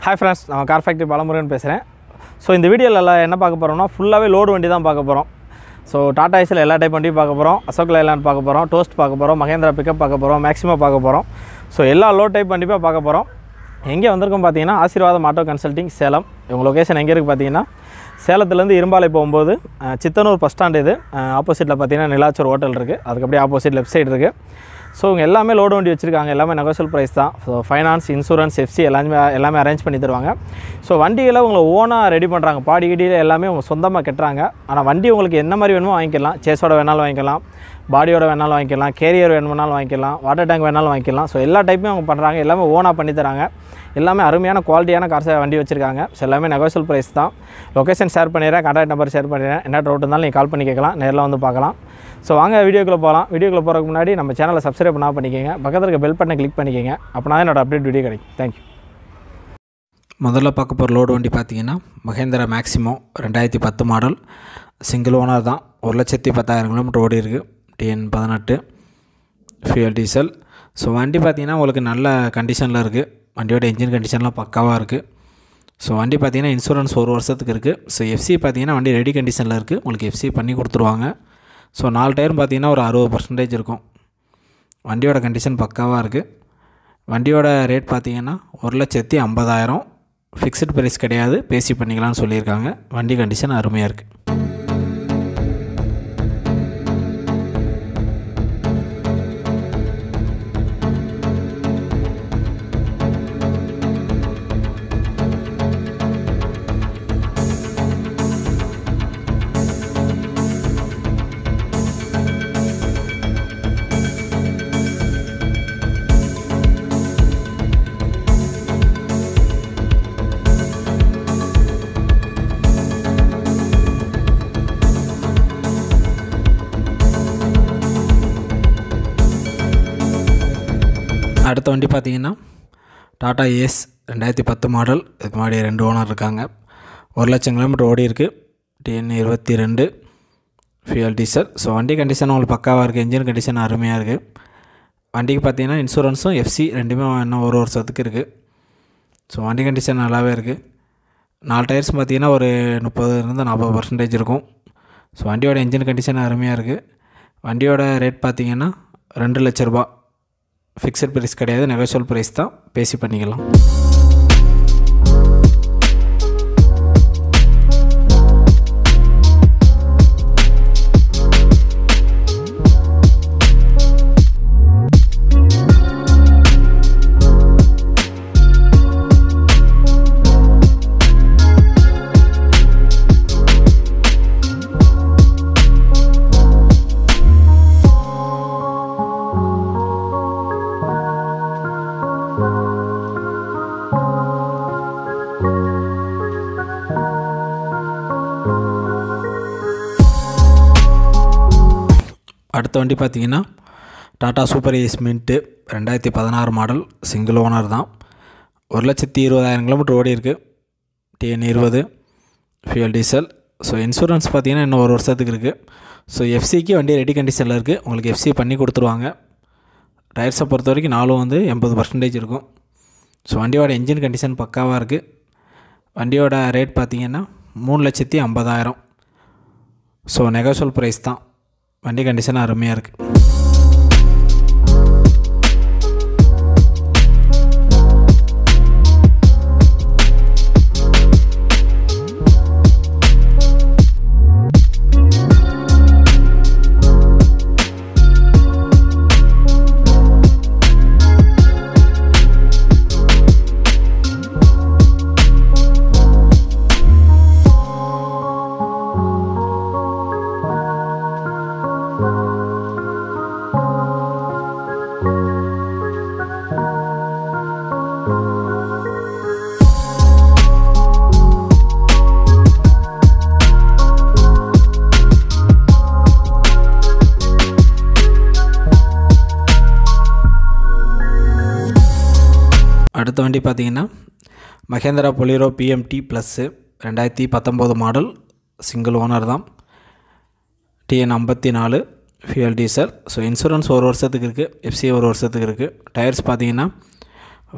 Hi friends, நான் car factory Balamurugan பேசுகிறேன். So இந்த வீடியோவில் என்ன பார்க்க போகிறோம்னா ஃபுல்லாகவே லோடு வண்டி தான் பார்க்க போகிறோம். ஸோ டாடா ஏஸில் எல்லா டைப் வண்டியும் பார்க்க போகிறோம், அசோக் லைலாண்ட் பார்க்க போகிறோம், டோஸ்ட் பார்க்க போகிறோம், மகேந்திரா பிக்கப் பார்க்க போகிறோம், மேக்ஸிமம் பார்க்க போகிறோம். ஸோ எல்லா லோ டைப் வண்டியும் பார்க்க போகிறோம். எங்கே வந்திருக்கோம் பார்த்தீங்கன்னா ஆசீர்வாதம் ஆட்டோ கன்சல்டிங் சேலம். உங்கள் லொக்கேஷன் எங்கே இருக்குது பார்த்தீங்கன்னா சேலத்துலேருந்து இரும்பாலை போகும்போது சித்தனூர் பஸ் ஸ்டாண்ட் இது ஆப்போசிட்டில் பார்த்தீங்கன்னா நிலாச்சூர் ஹோட்டல் இருக்குது, அதுக்கு அப்படியே ஆப்போசிட் லெஃப்ட் சைடு இருக்குது. ஸோ இங்கே எல்லாமே லோடு வண்டி வச்சுருக்காங்க, எல்லாமே நெகோஷியல் ப்ரைஸ் தான். ஸோ ஃபைனான்ஸ், இன்சூரன்ஸ், எஃப்சி எல்லாமே அரேஞ்ச் பண்ணி தருவாங்க. ஸோ வண்டிகளை உங்களை ஓனாக ரெடி பண்ணுறாங்க, பாடி கிடியில் எல்லாமே உங்கள் சொந்தமாக கட்டுறாங்க. ஆனால் வண்டி உங்களுக்கு என்ன மாதிரி வேணுமோ வாங்கிக்கலாம், சேஸோட வேணாலும் வாங்கிக்கலாம், பாடியோட வேணாலும் வாங்கிக்கலாம், கேரியர் வேணுமானாலும் வாங்கிக்கலாம், வாட்டர் டேங்க் வேணாலும் வாங்கிக்கலாம். ஸோ எல்லா டைப்புமே அவங்க பண்ணுறாங்க, எல்லாமே ஓனாக பண்ணி தராங்க. எல்லாமே அருமையான குவாலிட்டியான கார்ஸை வண்டி வச்சுருக்காங்க. ஸோ எல்லாமே நெகோஷியல் ப்ரைஸ் தான். லொக்கேஷன் ஷேர் பண்ணிடுறேன், கான்டாக்ட் நம்பர் ஷேர் பண்ணிடுறேன். என்ன டவுட் இருந்தாலும் நீங்கள் கால் பண்ணி கேட்கலாம், நேரில் வந்து பார்க்கலாம். ஸோ வாங்க வீடியோக்குள்ளே போகலாம். வீடியோக்குள்ளே போகிறதுக்கு முன்னாடி நம்ம சேனலை சப்ஸ்கிரைப் பண்ணால் பண்ணிக்கோங்க, பக்கத்தில் இருக்க பெல் பட்டனை கிளிக் பண்ணிக்கோங்க, அப்படின்னா தான் என்னோடய அப்டேட் வீடியோ கிடைக்கும். தேங்க்யூ. முதல்ல பார்க்க போகிற லோடு வண்டி பார்த்தீங்கன்னா Mahindra Maximo 2010 model, single owner தான். 1,10,000 கிலோமீட்டர் ஓடி இருக்குது, TN 18 ஃபியூல் டீசல். ஸோ வண்டி பார்த்திங்கன்னா உங்களுக்கு நல்ல கண்டிஷனில் இருக்குது, வண்டியோட இன்ஜின் கண்டிஷன்லாம் பக்காவாக இருக்குது. ஸோ வண்டி பார்த்திங்கன்னா இன்சூரன்ஸ் 1 வருஷத்துக்கு இருக்குது. ஸோ எஃப்சி பார்த்திங்கன்னா வண்டி ரெடி கண்டிஷனில் இருக்குது, உங்களுக்கு எஃப்சி பண்ணி கொடுத்துருவாங்க. ஸோ 4 டயரும் பார்த்திங்கன்னா ஒரு 60% இருக்கும். வண்டியோட கண்டிஷன் பக்காவாக இருக்குது. வண்டியோட ரேட் பார்த்திங்கன்னா 1,50,000, ஃபிக்ஸ்டு ப்ரைஸ் கிடையாது, பேசி பண்ணிக்கலாம்னு சொல்லியிருக்காங்க. வண்டி கண்டிஷன் அருமையாக இருக்குது. அடுத்த வண்டி பார்த்திங்கன்னா டாடா ஏஸ் 2010 மாடல். இதுக்கு முன்னாடி 2 ஓனர் இருக்காங்க. 1,00,000 கிலோமீட்டர் ஓடி இருக்குது, TN 22 ஃபியூல் டீசல். ஸோ வண்டி கண்டிஷன் உங்களுக்கு பக்காவாக இருக்குது, இன்ஜின் கண்டிஷன் அருமையாக இருக்குது. வண்டிக்கு பார்த்திங்கன்னா இன்சூரன்ஸும் எஃப்சி ரெண்டுமே இன்னும் 1 வருஷத்துக்கு இருக்குது. ஸோ வண்டி கண்டிஷன் நல்லாவே இருக்குது. 4 டயர்ஸ் பார்த்திங்கன்னா ஒரு 30-40% இருக்கும். ஸோ வண்டியோட இன்ஜின் கண்டிஷன் அருமையாக இருக்குது. வண்டியோட ரேட் பார்த்திங்கன்னா 2,00,000 ரூபா, ஃபிக்ஸட் ப்ரைஸ் கிடையாது, நெகோஷியல் ப்ரைஸ் தான், பேசி பண்ணிக்கலாம். அடுத்த வண்டி பார்த்திங்கன்னா Tata super ace mint 2016 model, single owner தான். 1,20,000 கிலோமீட்டர் ஓடி இருக்குது, TN 20 fuel diesel. So insurance பார்த்திங்கன்னா இன்னும் 1 வருஷத்துக்கு இருக்குது. ஸோ எஃப்சிக்கு வண்டி ரெடி கண்டிஷனில் இருக்குது, உங்களுக்கு எஃப்சி பண்ணி கொடுத்துருவாங்க. டயர்ஸை பொறுத்த வரைக்கும் 80% இருக்கும். ஸோ வண்டியோட இன்ஜின் கண்டிஷன் பக்காவாக இருக்குது. வண்டியோட ரேட் பார்த்திங்கன்னா 3,50,000. ஸோ நெகோஷியல் ப்ரைஸ் தான், வண்டி கண்டிஷன் அருமையாக இருக்குது. அடுத்த வண்டி பார்த்திங்கன்னா Mahindra Bolero PMT plus 2019 model, single owner தான். TN 54 fuel diesel. So insurance 1 வருஷத்துக்கு இருக்குது, எஃப்சி 1 வருஷத்துக்கு இருக்குது. டயர்ஸ் பார்த்தீங்கன்னா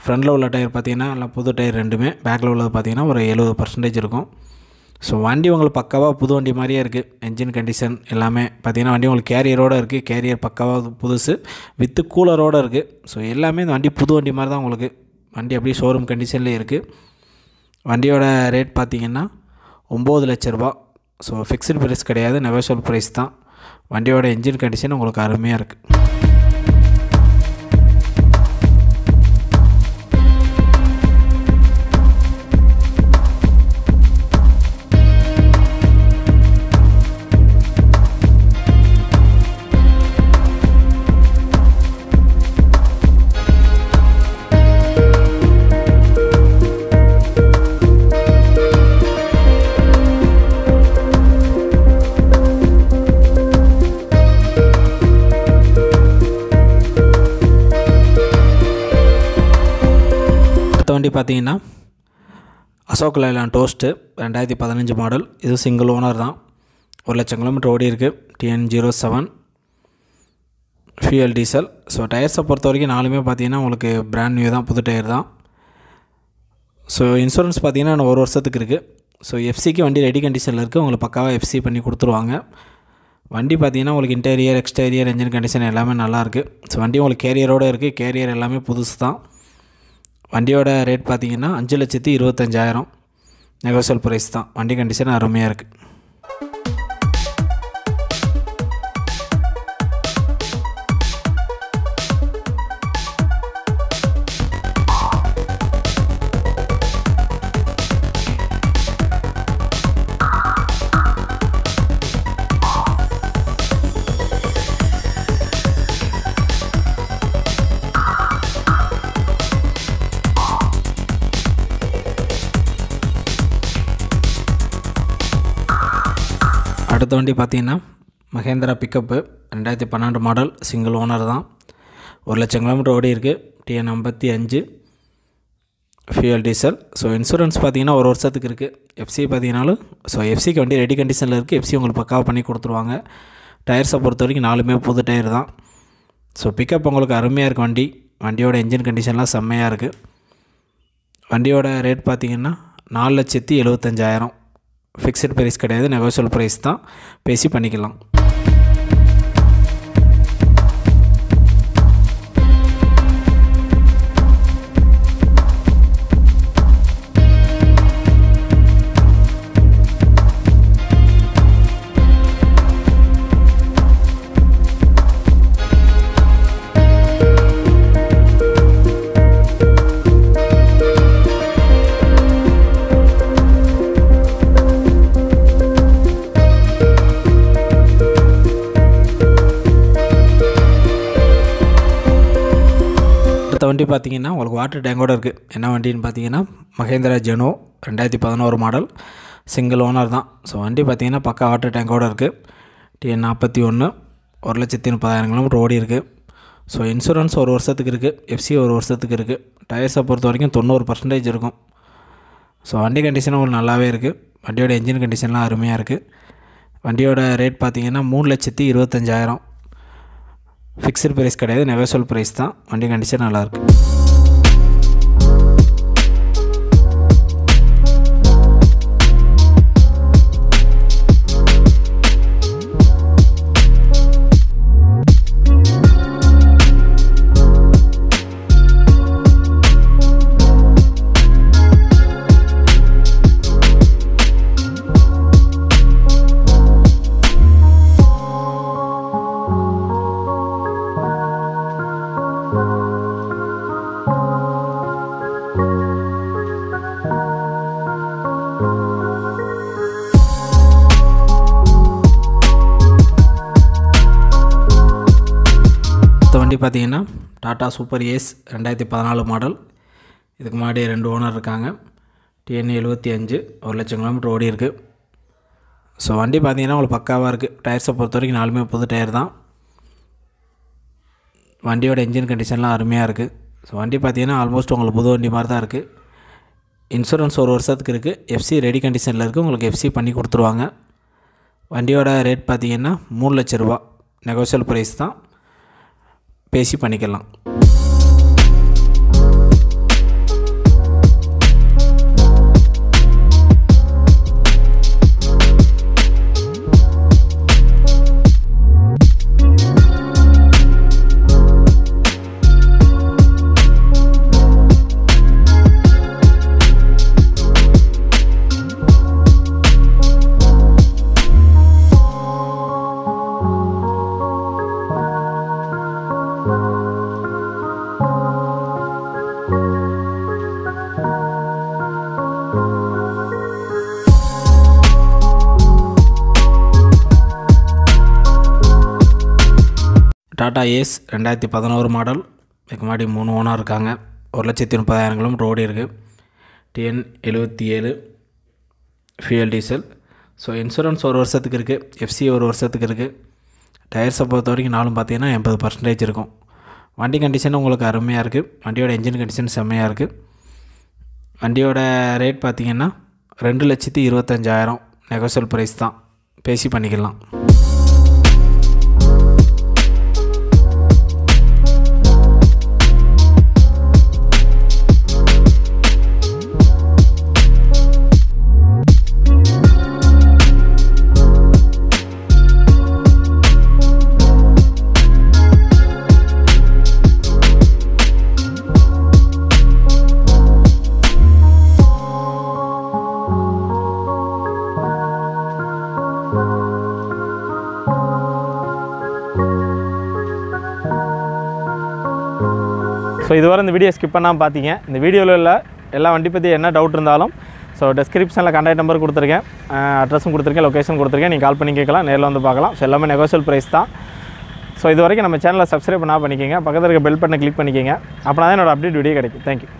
ஃப்ரண்டில் உள்ள டயர் பார்த்திங்கன்னா எல்லாம் புது டயர் ரெண்டுமே. பேக்கில் உள்ளது பார்த்திங்கன்னா ஒரு 70% இருக்கும். ஸோ வண்டி உங்களுக்கு பக்காவாக புது வண்டி மாதிரியே இருக்குது. என்ஜின் கண்டிஷன் எல்லாமே பார்த்திங்கன்னா வண்டி உங்களுக்கு கேரியரோடு இருக்குது. கேரியர் பக்காவாக புதுசு வித்து கூலரோடு இருக்குது. ஸோ எல்லாமே இந்த வண்டி புது வண்டி மாதிரி தான் உங்களுக்கு. வண்டி அப்படியே ஷோரூம் கண்டிஷன்லேயே இருக்குது. வண்டியோட ரேட் பார்த்திங்கன்னா 9 லட்ச ரூபா. ஸோ ஃபிக்ஸ்டு ப்ரைஸ் கிடையாது, நெகோஷியபிள் ப்ரைஸ் தான். வண்டியோட என்ஜின் கண்டிஷன் உங்களுக்கு அருமையாக இருக்குது. வண்டி பார்த்தீங்கன்னா அசோக் லைலாண்ட் டோஸ்ட்டு 2015 மாடல். இது சிங்கிள் ஓனர் தான். 1 லட்சம் கிலோமீட்டர் ஓடி இருக்குது. TN07 fuel diesel. ஸோ டயர்ஸை பொறுத்த வரைக்கும் நாலுமே பார்த்தீங்கன்னா உங்களுக்கு பிராண்ட் நியூ தான், புது டயர் தான். ஸோ இன்சூரன்ஸ் பார்த்தீங்கன்னா இன்னும் 1 வருஷத்துக்கு இருக்குது. ஸோ எஃப்சிக்கு வண்டி ரெடி கண்டிஷனில் இருக்குது. உங்களுக்கு பக்காவாக எஃப்சி பண்ணி கொடுத்துருவாங்க. வண்டி பார்த்தீங்கன்னா உங்களுக்கு இன்டீரியர் எக்ஸ்டீரியர் என்ஜின் கண்டிஷன் எல்லாமே நல்லாயிருக்கு. ஸோ வண்டி உங்களுக்கு கேரியரோடு இருக்குது. கேரியர் எல்லாமே புதுசு தான். வண்டியோட ரேட் பார்த்திங்கன்னா 5,25,000 நெகோஷியபிள் ப்ரைஸ் தான். வண்டி கண்டிஷன் அருமையாக இருக்குது. அடுத்த வண்டி பார்த்திங்கன்னா Mahindra pickup 2012 model, single owner தான். 1 லட்சம் கிலோமீட்டர் ஓடி இருக்குது. TN55 fuel diesel. So insurance பார்த்திங்கன்னா 1 வருஷத்துக்கு இருக்குது. எஃப்சி பார்த்திங்கனாலும் ஸோ எஃப்சிக்கு வண்டி ரெடி கண்டிஷனில் இருக்குது. எஃப்சி உங்களுக்கு பக்காவாக பண்ணி கொடுத்துருவாங்க. டயர்ஸை பொறுத்த வரைக்கும் நாலுமே புது டயர் தான். ஸோ பிக்கப் உங்களுக்கு அருமையாக இருக்குது வண்டி. வண்டியோட என்ஜின் கண்டிஷன்லாம் செம்மையாக இருக்குது. வண்டியோட ரேட் பார்த்திங்கன்னா 4,75,000 ஃபிக்ஸ்டு ப்ரைஸ் கிடையாது, நெகோஷியபிள் ப்ரைஸ் தான். பேசி பண்ணிக்கலாம். அடுத்த வண்டி பார்த்திங்கன்னா உங்களுக்கு வாட்டர் டேங்கோடு இருக்குது. என்ன வண்டின்னு பார்த்தீங்கன்னா Mahindra Jeno 2011 model, single owner தான். ஸோ வண்டி பார்த்திங்கன்னா பக்கா வாட்டர் டேங்கோடு இருக்குது. TN41 1,30,000 கிலோமீட்டர் ஓடி இருக்குது. ஸோ இன்சூரன்ஸ் 1 வருஷத்துக்கு இருக்குது. எஃப்சி 1 வருஷத்துக்கு இருக்குது. டயர்ஸை பொறுத்த வரைக்கும் 90% இருக்கும். ஸோ வண்டி கண்டிஷனும் உங்களுக்கு நல்லாவே இருக்குது. வண்டியோட என்ஜின் கண்டிஷன்லாம் அருமையாக இருக்குது. வண்டியோட ரேட் பார்த்திங்கன்னா 3,25,000 ஃபிக்ஸ்டு ப்ரைஸ் கிடையாது, நெகோஷியபிள் ப்ரைஸ் தான். வண்டி கண்டிஷன் நல்லாயிருக்கு. வண்டி பார்த்திங்கன்னா டாடா சூப்பர் ஏஸ் 2014 மாடல். இதுக்கு முன்னாடி 2 ஓனர் இருக்காங்க. TN75 1 லட்சம் கிலோமீட்டர் ஓடி இருக்குது. ஸோ வண்டி பார்த்திங்கன்னா உங்களுக்கு பக்காவாக இருக்குது. டயர்ஸை பொறுத்த வரைக்கும் நாலுமே புது டயர் தான். வண்டியோட என்ஜின் கண்டிஷன்லாம் அருமையாக இருக்குது. ஸோ வண்டி பார்த்திங்கன்னா ஆல்மோஸ்ட் உங்களுக்கு புது வண்டி மாதிரி தான் இருக்குது. இன்சூரன்ஸ் 1 வருஷத்துக்கு இருக்குது. எஃப்சி ரெடி கண்டிஷனில் இருக்குது. உங்களுக்கு எஃப்சி பண்ணி கொடுத்துருவாங்க. வண்டியோட ரேட் பார்த்திங்கன்னா 3 லட்ச ரூபா நெகோஷியபிள் ப்ரைஸ் தான். பேசி பண்ணிக்கலாம். Tata ace 2011 model. இதுக்கு முன்னாடி 3 ஓனர் இருக்காங்க. 1,30,000 கிலோமீட்டர் ஓடி இருக்குது. TN 77 fuel diesel. So insurance 1 வருஷத்துக்கு இருக்குது. FC 1 வருஷத்துக்கு இருக்குது. டயர்ஸை பொறுத்த வரைக்கும் நாளும் பார்த்தீங்கன்னா 80% இருக்கும். வண்டி கண்டிஷன் உங்களுக்கு அருமையாக இருக்குது. வண்டியோட என்ஜின் கண்டிஷன் செம்மையாக இருக்குது. வண்டியோட ரேட் பார்த்திங்கன்னா 2,25,000 நெகோசியல் ப்ரைஸ் தான். பேசி பண்ணிக்கலாம். ஸோ இதுவரை இந்த வீடியோ ஸ்கிப் பண்ணாமல் பார்த்தீங்க. இந்த வீடியோவில் உள்ள எல்லா வண்டி பற்றி என்ன டவுட் இருந்தாலும் ஸோ டிஸ்கிரிப்ஷனில் கான்டாக்ட் நம்பர் கொடுத்துருக்கேன், அட்ரஸும் கொடுத்துருக்கேன், லொக்கேஷன் கொடுத்துருக்கேன். நீங்கள் கால் பண்ணி கேட்கலாம், நேரில் வந்து பார்க்கலாம். ஸோ எல்லாமே நெகோசியல் ப்ரைஸ் தான். ஸோ இது வரைக்கும் நம்ம சேனலை சப்ஸ்கிரைப் பண்ணால் பண்ணிக்கோங்க. பக்கத்தில் இருக்க பெல் பட்டனை கிளிக் பண்ணிக்கோங்க. அப்படின்னா தான் என்னோடய அப்டேட் வீடியோ கிடைக்கும். தேங்க்யூ.